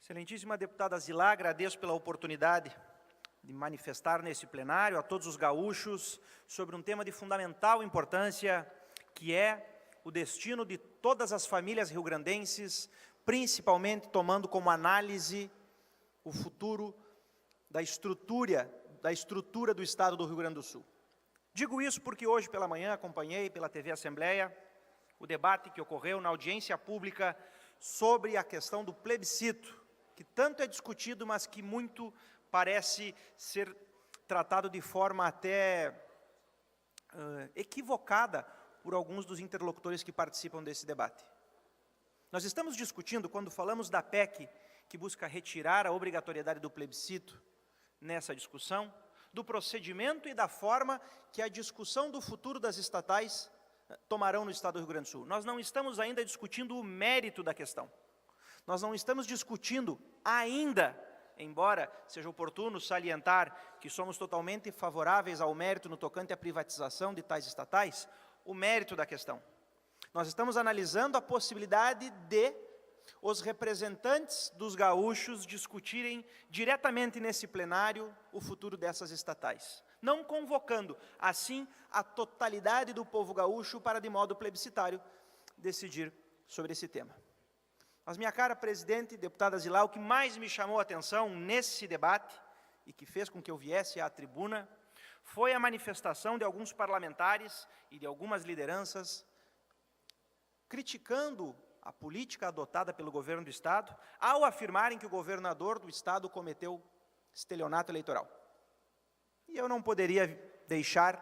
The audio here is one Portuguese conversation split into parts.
Excelentíssima deputada Zilá, agradeço pela oportunidade de manifestar nesse plenário a todos os gaúchos sobre um tema de fundamental importância, que é o destino de todas as famílias riograndenses, principalmente tomando como análise o futuro da estrutura do Estado do Rio Grande do Sul. Digo isso porque hoje pela manhã acompanhei pela TV Assembleia o debate que ocorreu na audiência pública sobre a questão do plebiscito, que tanto é discutido, mas que muito parece ser tratado de forma até equivocada por alguns dos interlocutores que participam desse debate. Nós estamos discutindo, quando falamos da PEC, que busca retirar a obrigatoriedade do plebiscito nessa discussão, do procedimento e da forma que a discussão do futuro das estatais tomarão no Estado do Rio Grande do Sul. Nós não estamos ainda discutindo o mérito da questão. Nós não estamos discutindo ainda, embora seja oportuno salientar que somos totalmente favoráveis ao mérito no tocante à privatização de tais estatais, o mérito da questão. Nós estamos analisando a possibilidade de os representantes dos gaúchos discutirem diretamente nesse plenário o futuro dessas estatais, não convocando, assim, a totalidade do povo gaúcho para, de modo plebiscitário, decidir sobre esse tema. Mas, minha cara presidente, deputada Zilá, o que mais me chamou a atenção nesse debate e que fez com que eu viesse à tribuna foi a manifestação de alguns parlamentares e de algumas lideranças criticando a política adotada pelo governo do Estado ao afirmarem que o governador do Estado cometeu estelionato eleitoral. E eu não poderia deixar,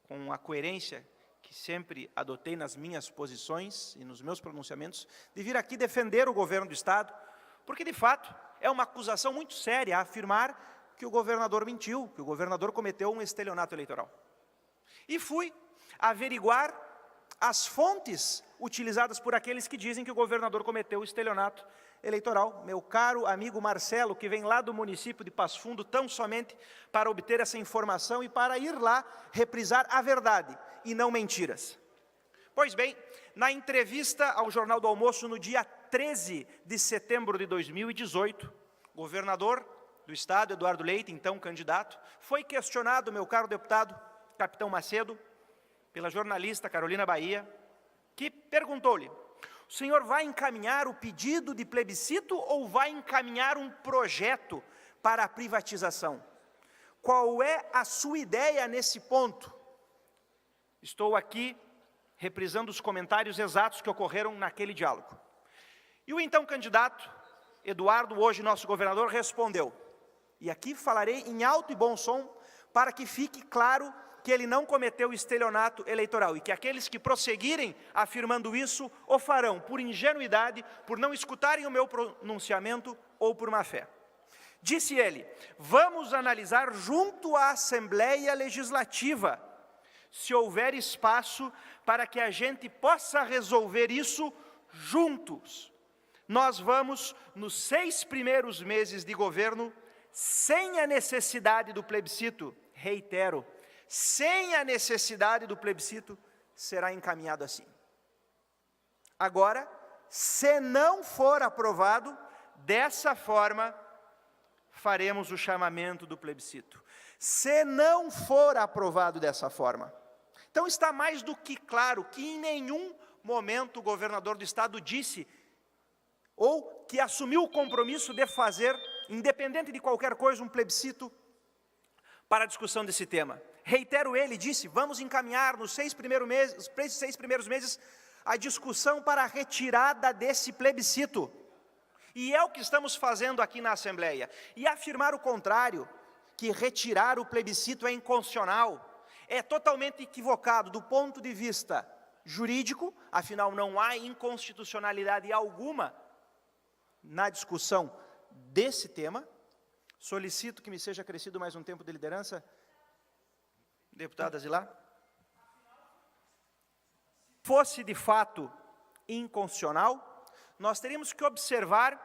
com a coerência que sempre adotei nas minhas posições e nos meus pronunciamentos, de vir aqui defender o governo do Estado, porque, de fato, é uma acusação muito séria afirmar que o governador mentiu, que o governador cometeu um estelionato eleitoral. E fui averiguar as fontes utilizadas por aqueles que dizem que o governador cometeu estelionato eleitoral. Meu caro amigo Marcelo, que vem lá do município de Passo Fundo, tão somente para obter essa informação e para ir lá reprisar a verdade e não mentiras. Pois bem, na entrevista ao Jornal do Almoço, no dia 13 de setembro de 2018, o governador do Estado, Eduardo Leite, então candidato, foi questionado, meu caro deputado, capitão Macedo, pela jornalista Carolina Bahia, que perguntou-lhe: o senhor vai encaminhar o pedido de plebiscito ou vai encaminhar um projeto para a privatização? Qual é a sua ideia nesse ponto? Estou aqui reprisando os comentários exatos que ocorreram naquele diálogo. E o então candidato, Eduardo, hoje nosso governador, respondeu, e aqui falarei em alto e bom som para que fique claro que ele não cometeu estelionato eleitoral e que aqueles que prosseguirem afirmando isso o farão por ingenuidade, por não escutarem o meu pronunciamento ou por má fé. Disse ele: vamos analisar junto à Assembleia Legislativa se houver espaço para que a gente possa resolver isso juntos. Nós vamos, nos 6 primeiros meses de governo, sem a necessidade do plebiscito, reitero, sem a necessidade do plebiscito, será encaminhado assim. Agora, se não for aprovado, dessa forma, faremos o chamamento do plebiscito. Se não for aprovado dessa forma. Então, está mais do que claro que em nenhum momento o governador do Estado disse ou que assumiu o compromisso de fazer, independente de qualquer coisa, um plebiscito para a discussão desse tema. Reitero, ele disse, vamos encaminhar nos 6 primeiros meses a discussão para a retirada desse plebiscito. E é o que estamos fazendo aqui na Assembleia. E afirmar o contrário, que retirar o plebiscito é inconstitucional, é totalmente equivocado do ponto de vista jurídico, afinal não há inconstitucionalidade alguma na discussão desse tema. Solicito que me seja acrescido mais um tempo de liderança, deputada Zilá. Fosse de fato inconstitucional, nós teríamos que observar,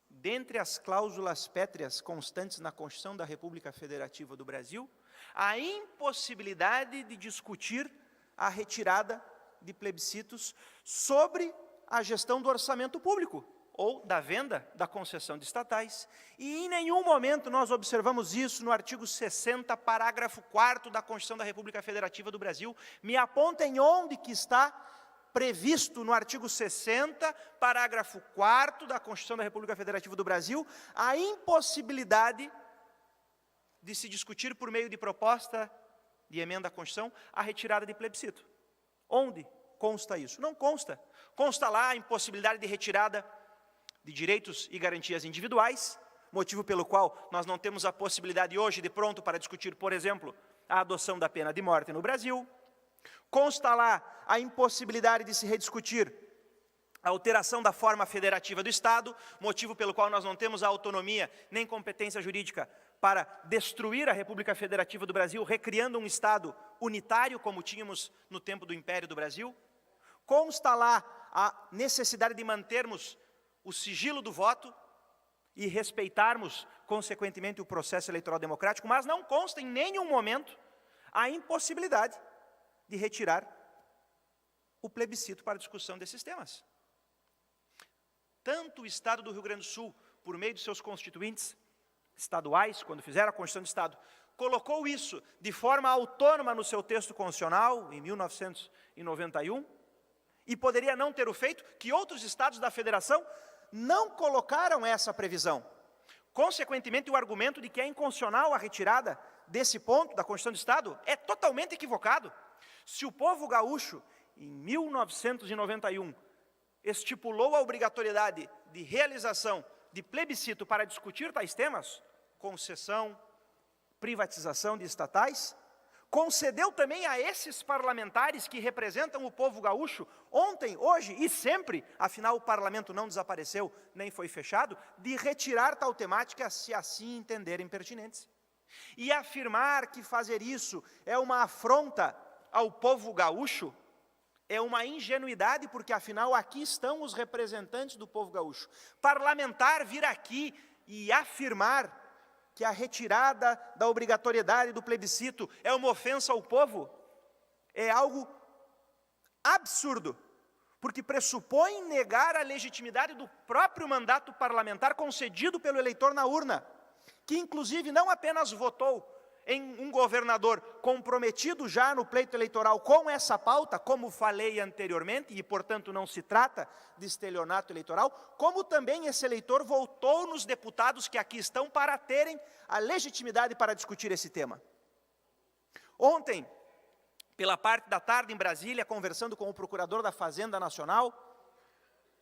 dentre as cláusulas pétreas constantes na Constituição da República Federativa do Brasil, a impossibilidade de discutir a retirada de plebiscitos sobre a gestão do orçamento público, ou da venda da concessão de estatais, e em nenhum momento nós observamos isso no artigo 60, parágrafo 4º da Constituição da República Federativa do Brasil. Me apontem onde que está previsto no artigo 60, parágrafo 4º da Constituição da República Federativa do Brasil, a impossibilidade de se discutir por meio de proposta de emenda à Constituição a retirada de plebiscito. Onde consta isso? Não consta. Consta lá a impossibilidade de retirada de direitos e garantias individuais, motivo pelo qual nós não temos a possibilidade hoje de pronto para discutir, por exemplo, a adoção da pena de morte no Brasil. Consta lá a impossibilidade de se rediscutir a alteração da forma federativa do Estado, motivo pelo qual nós não temos a autonomia nem competência jurídica para destruir a República Federativa do Brasil, recriando um Estado unitário, como tínhamos no tempo do Império do Brasil. Consta lá a necessidade de mantermos o sigilo do voto e respeitarmos, consequentemente, o processo eleitoral democrático, mas não consta em nenhum momento a impossibilidade de retirar o plebiscito para discussão desses temas. Tanto o Estado do Rio Grande do Sul, por meio de seus constituintes estaduais, quando fizeram a Constituição do Estado, colocou isso de forma autônoma no seu texto constitucional, em 1991, e poderia não ter o feito, que outros estados da Federação não colocaram essa previsão. Consequentemente, o argumento de que é inconstitucional a retirada desse ponto da Constituição do Estado é totalmente equivocado. Se o povo gaúcho, em 1991, estipulou a obrigatoriedade de realização de plebiscito para discutir tais temas, concessão, privatização de estatais, concedeu também a esses parlamentares que representam o povo gaúcho, ontem, hoje e sempre, afinal o parlamento não desapareceu, nem foi fechado, de retirar tal temática se assim entenderem pertinentes. E afirmar que fazer isso é uma afronta ao povo gaúcho é uma ingenuidade, porque afinal aqui estão os representantes do povo gaúcho. Parlamentar vir aqui e afirmar que a retirada da obrigatoriedade do plebiscito é uma ofensa ao povo, é algo absurdo, porque pressupõe negar a legitimidade do próprio mandato parlamentar concedido pelo eleitor na urna, que inclusive não apenas votou em um governador comprometido já no pleito eleitoral com essa pauta, como falei anteriormente, e portanto não se trata de estelionato eleitoral, como também esse eleitor votou nos deputados que aqui estão para terem a legitimidade para discutir esse tema. Ontem, pela parte da tarde em Brasília, conversando com o procurador da Fazenda Nacional,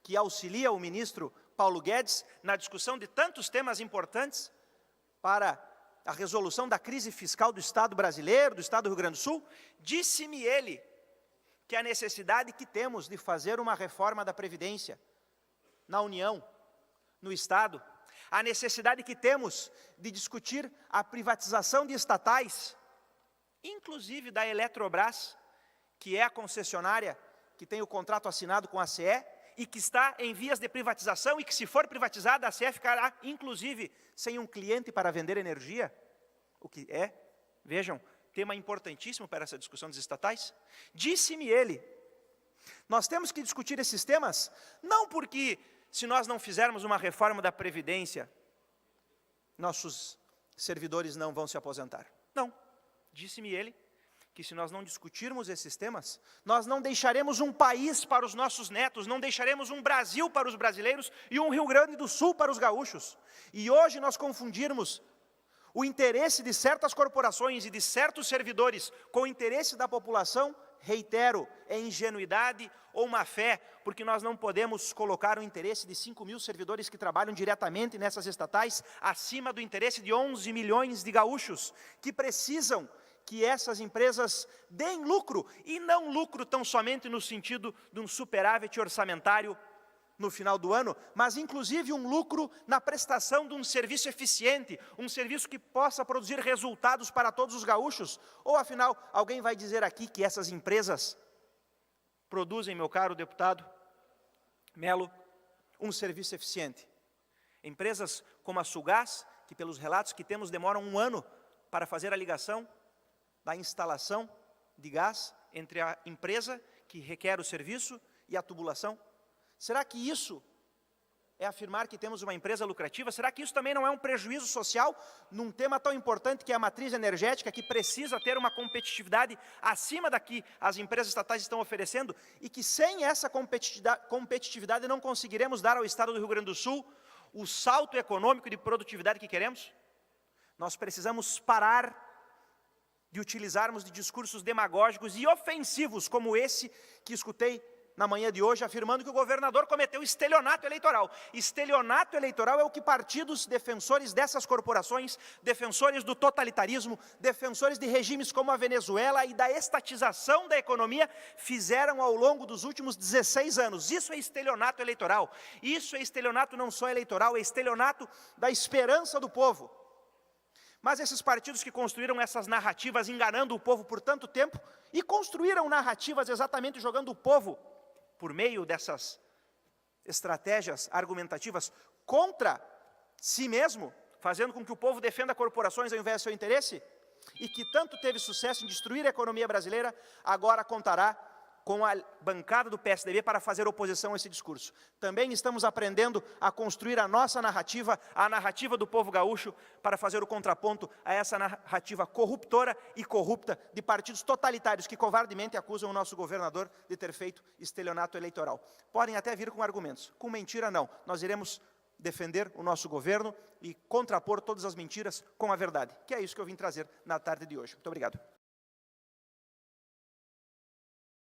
que auxilia o ministro Paulo Guedes na discussão de tantos temas importantes para a resolução da crise fiscal do Estado brasileiro, do Estado do Rio Grande do Sul, disse-me ele que a necessidade que temos de fazer uma reforma da Previdência na União, no Estado, a necessidade que temos de discutir a privatização de estatais, inclusive da Eletrobras, que é a concessionária que tem o contrato assinado com a CE, e que está em vias de privatização, e que se for privatizada, a CE ficará, inclusive, sem um cliente para vender energia, o que é, vejam, tema importantíssimo para essa discussão dos estatais. Disse-me ele, nós temos que discutir esses temas, não porque, se nós não fizermos uma reforma da Previdência, nossos servidores não vão se aposentar. Não, disse-me ele, que se nós não discutirmos esses temas, nós não deixaremos um país para os nossos netos, não deixaremos um Brasil para os brasileiros e um Rio Grande do Sul para os gaúchos. E hoje nós confundirmos o interesse de certas corporações e de certos servidores com o interesse da população, reitero, é ingenuidade ou má fé, porque nós não podemos colocar o interesse de 5.000 servidores que trabalham diretamente nessas estatais acima do interesse de 11 milhões de gaúchos que precisam que essas empresas deem lucro, e não lucro tão somente no sentido de um superávit orçamentário no final do ano, mas inclusive um lucro na prestação de um serviço eficiente, um serviço que possa produzir resultados para todos os gaúchos. Ou afinal, alguém vai dizer aqui que essas empresas produzem, meu caro deputado Melo, um serviço eficiente? Empresas como a Sulgás, que pelos relatos que temos demoram 1 ano para fazer a ligação da instalação de gás entre a empresa que requer o serviço e a tubulação. Será que isso é afirmar que temos uma empresa lucrativa? Será que isso também não é um prejuízo social num tema tão importante que é a matriz energética, que precisa ter uma competitividade acima da que as empresas estatais estão oferecendo e que sem essa competitividade não conseguiremos dar ao Estado do Rio Grande do Sul o salto econômico de produtividade que queremos? Nós precisamos parar de utilizarmos de discursos demagógicos e ofensivos como esse que escutei na manhã de hoje, afirmando que o governador cometeu estelionato eleitoral. Estelionato eleitoral é o que partidos defensores dessas corporações, defensores do totalitarismo, defensores de regimes como a Venezuela e da estatização da economia fizeram ao longo dos últimos 16 anos. Isso é estelionato eleitoral. Isso é estelionato não só eleitoral, é estelionato da esperança do povo. Mas esses partidos que construíram essas narrativas enganando o povo por tanto tempo e construíram narrativas exatamente jogando o povo por meio dessas estratégias argumentativas contra si mesmo, fazendo com que o povo defenda corporações ao invés do seu interesse, e que tanto teve sucesso em destruir a economia brasileira, agora contará com a bancada do PSDB para fazer oposição a esse discurso. Também estamos aprendendo a construir a nossa narrativa, a narrativa do povo gaúcho, para fazer o contraponto a essa narrativa corruptora e corrupta de partidos totalitários que covardemente acusam o nosso governador de ter feito estelionato eleitoral. Podem até vir com argumentos, com mentira não. Nós iremos defender o nosso governo e contrapor todas as mentiras com a verdade, que é isso que eu vim trazer na tarde de hoje. Muito obrigado.